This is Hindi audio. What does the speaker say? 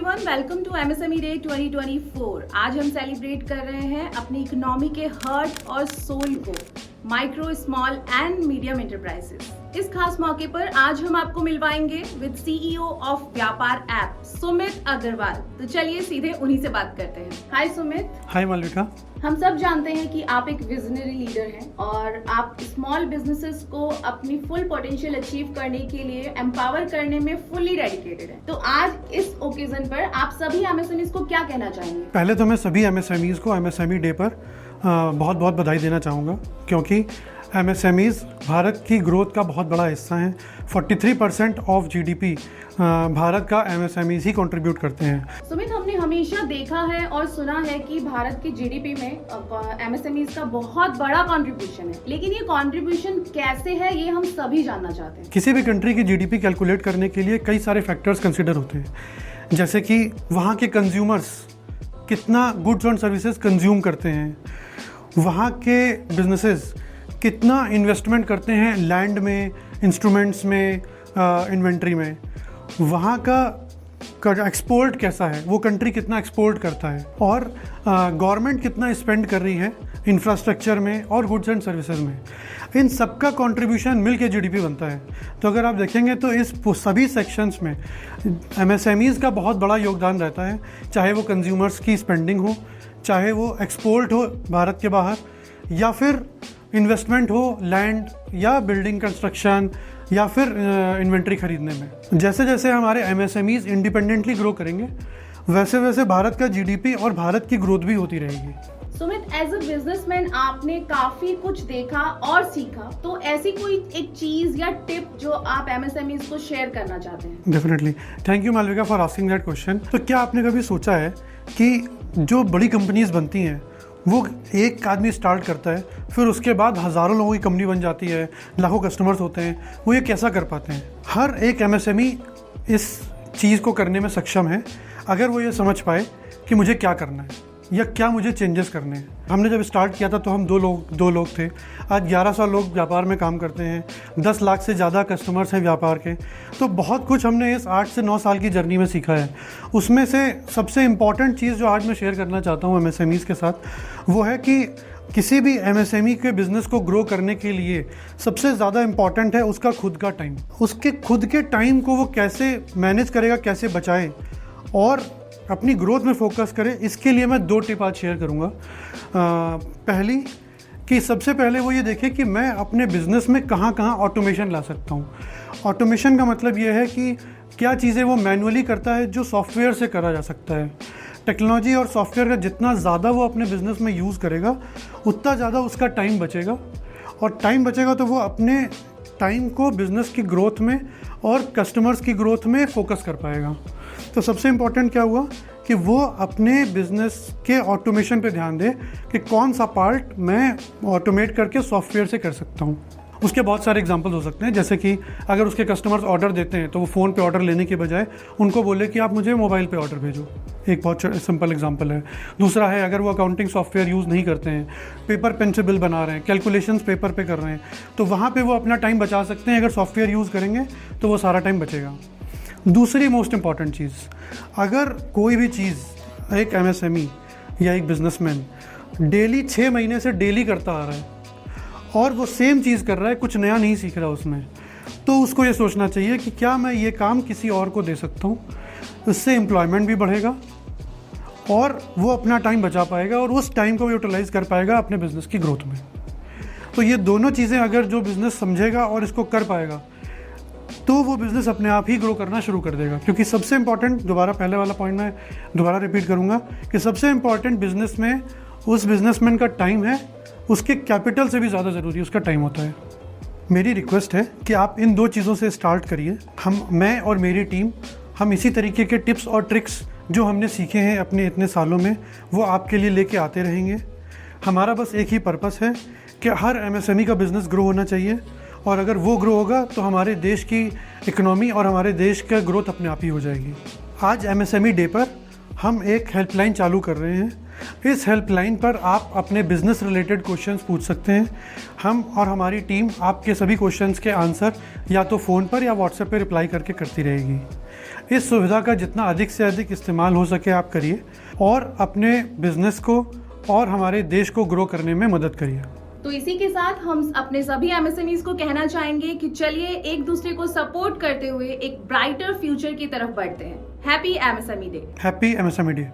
Everyone, welcome to MSME day 2024। आज हम सेलिब्रेट कर रहे हैं अपनी इकोनॉमी के हार्ट और सोल को, micro, small and medium enterprises. इस खास मौके पर आज हम आपको मिलवाएंगे विद सीईओ ऑफ व्यापार ऐप, सुमित अग्रवाल। तो चलिए सीधे उन्हीं से बात करते हैं। हाय सुमित। हाय मालविका। हम सब जानते हैं कि आप एक विजनरी लीडर हैं और आप स्मॉल बिजनेसेस को अपनी फुल पोटेंशियल अचीव करने के लिए एम्पावर करने में फुल्ली डेडिकेटेड हैं। तो आज इस ओकेजन पर आप सभी एमएसएमईज को क्या कहना चाहेंगे? पहले तो मैं सभी एमएसएमईज को एमएसएमई डे पर बहुत बहुत बधाई देना चाहूँगा, क्योंकि एमएसएमईज भारत की ग्रोथ का बहुत बड़ा हिस्सा हैं। 43% ऑफ जीडीपी भारत का एमएसएमईज ही कंट्रीब्यूट करते हैं। सुमित, हमने हमेशा देखा है और सुना है कि भारत की जीडीपी में एमएसएमईज का बहुत बड़ा कंट्रीब्यूशन है, लेकिन ये कंट्रीब्यूशन कैसे है ये हम सभी जानना चाहते हैं। किसी भी कंट्री की जीडीपी कैलकुलेट करने के लिए कई सारे फैक्टर्स कंसिडर होते हैं, जैसे कि वहाँ के कंज्यूमर्स कितना गुड्स और सर्विसेज कंज्यूम करते हैं, वहाँ के बिजनेसेस कितना इन्वेस्टमेंट करते हैं लैंड में, इंस्ट्रूमेंट्स में, इन्वेंट्री में, वहाँ का एक्सपोर्ट कैसा है, वो कंट्री कितना एक्सपोर्ट करता है, और गवर्नमेंट कितना स्पेंड कर रही है इंफ्रास्ट्रक्चर में और गुड्स एंड सर्विसेज में। इन सबका कंट्रीब्यूशन मिल के जीडीपी बनता है। तो अगर आप देखेंगे तो इस सभी सेक्शंस में एमएसएमईज का बहुत बड़ा योगदान रहता है, चाहे वो कंज्यूमर्स की स्पेंडिंग हो, चाहे वो एक्सपोर्ट हो भारत के बाहर, या फिर इन्वेस्टमेंट हो लैंड या बिल्डिंग कंस्ट्रक्शन, या फिर इन्वेंट्री खरीदने में। जैसे जैसे हमारे एमएसएमईज इंडिपेंडेंटली ग्रो करेंगे, वैसे वैसे भारत का जीडीपी और भारत की ग्रोथ भी होती रहेगी। सुमित, एज अ बिजनेसमैन आपने काफी कुछ देखा और सीखा, तो ऐसी कोई एक चीज या टिप जो आप एमएसएमईज को शेयर करना चाहते हैं? Definitely, thank you Malvika for asking that question. तो क्या आपने कभी सोचा है कि जो बड़ी कंपनीज बनती हैं वो एक आदमी स्टार्ट करता है, फिर उसके बाद हज़ारों लोगों की कंपनी बन जाती है, लाखों कस्टमर्स होते हैं, वो ये कैसा कर पाते हैं? हर एक एमएसएमई इस चीज़ को करने में सक्षम है, अगर वो ये समझ पाए कि मुझे क्या करना है या क्या मुझे चेंजेस करने हैं। हमने जब स्टार्ट किया था तो हम दो लोग थे। आज 1100 लोग व्यापार में काम करते हैं, 10 लाख से ज़्यादा कस्टमर्स हैं व्यापार के। तो बहुत कुछ हमने इस 8 से 9 साल की जर्नी में सीखा है। उसमें से सबसे इम्पॉर्टेंट चीज़ जो आज मैं शेयर करना चाहता हूँ एमएसएमईज के साथ, वो है कि किसी भी एमएसएमई के बिज़नेस को ग्रो करने के लिए सबसे ज़्यादा इम्पॉर्टेंट है उसका खुद का टाइम। उसके खुद के टाइम को वो कैसे मैनेज करेगा, कैसे बचाए और अपनी ग्रोथ में फोकस करें। इसके लिए मैं 2 टिप आज शेयर करूँगा। पहली कि सबसे पहले वो ये देखें कि मैं अपने बिज़नेस में कहाँ कहाँ ऑटोमेशन ला सकता हूँ। ऑटोमेशन का मतलब ये है कि क्या चीज़ें वो मैनुअली करता है जो सॉफ्टवेयर से करा जा सकता है। टेक्नोलॉजी और सॉफ्टवेयर का जितना ज़्यादा वो अपने बिज़नेस में यूज़ करेगा, उतना ज़्यादा उसका टाइम बचेगा, और टाइम बचेगा तो वो अपने टाइम को बिज़नेस की ग्रोथ में और कस्टमर्स की ग्रोथ में फोकस कर पाएगा। तो सबसे इम्पॉर्टेंट क्या हुआ कि वो अपने बिज़नेस के ऑटोमेशन पे ध्यान दे कि कौन सा पार्ट मैं ऑटोमेट करके सॉफ्टवेयर से कर सकता हूँ। उसके बहुत सारे एग्जांपल्स हो सकते हैं, जैसे कि अगर उसके कस्टमर्स ऑर्डर देते हैं तो वो फ़ोन पे ऑर्डर लेने के बजाय उनको बोले कि आप मुझे मोबाइल पे ऑर्डर भेजो। एक बहुत सिंपल एग्जांपल है। दूसरा है, अगर वो अकाउंटिंग सॉफ्टवेयर यूज़ नहीं करते हैं, पेपर पेन से बिल बना रहे हैं, कैलकुलेशंस पेपर पे कर रहे हैं, तो वहाँ पे वो अपना टाइम बचा सकते हैं। अगर सॉफ्टवेयर यूज़ करेंगे तो वो सारा टाइम बचेगा। दूसरी मोस्ट इम्पॉर्टेंट चीज़, अगर कोई भी चीज़ एक एमएसएमई या एक बिजनेसमैन डेली 6 महीने से डेली करता आ रहा है और वो सेम चीज़ कर रहा है, कुछ नया नहीं सीख रहा उसमें, तो उसको ये सोचना चाहिए कि क्या मैं ये काम किसी और को दे सकता हूँ। इससे एम्प्लॉयमेंट भी बढ़ेगा और वो अपना टाइम बचा पाएगा और उस टाइम को यूटिलाइज़ कर पाएगा अपने बिज़नेस की ग्रोथ में। तो ये दोनों चीज़ें अगर जो बिज़नेस समझेगा और इसको कर पाएगा, तो वो बिज़नेस अपने आप ही ग्रो करना शुरू कर देगा। क्योंकि सबसे इम्पॉर्टेंट, दोबारा पहले वाला पॉइंट मैं दोबारा रिपीट करूँगा कि सबसे इम्पॉर्टेंट बिज़नेस में उस बिज़नेसमैन का टाइम है, उसके कैपिटल से भी ज़्यादा ज़रूरी उसका टाइम होता है। मेरी रिक्वेस्ट है कि आप इन 2 चीज़ों से स्टार्ट करिए। मैं और मेरी टीम, हम इसी तरीके के टिप्स और ट्रिक्स जो हमने सीखे हैं अपने इतने सालों में, वो आपके लिए लेके आते रहेंगे। हमारा बस एक ही पर्पस है कि हर एमएसएमई का बिज़नेस ग्रो होना चाहिए, और अगर वो ग्रो होगा तो हमारे देश की इकोनॉमी और हमारे देश का ग्रोथ अपने आप ही हो जाएगी। आज एमएसएमई डे पर हम एक हेल्पलाइन चालू कर रहे हैं। इस हेल्पलाइन पर आप अपने बिज़नेस रिलेटेड क्वेश्चंस पूछ सकते हैं। हम और हमारी टीम आपके सभी क्वेश्चंस के आंसर या तो फ़ोन पर या व्हाट्सएप पर रिप्लाई करके करती रहेगी। इस सुविधा का जितना अधिक से अधिक इस्तेमाल हो सके आप करिए और अपने बिजनेस को और हमारे देश को ग्रो करने में मदद करिए। तो इसी के साथ हम अपने सभी एमएसएमईज को कहना चाहेंगे कि चलिए एक दूसरे को सपोर्ट करते हुए एक ब्राइटर फ्यूचर की तरफ बढ़ते हैं। Happy MSME day. Happy MSME day.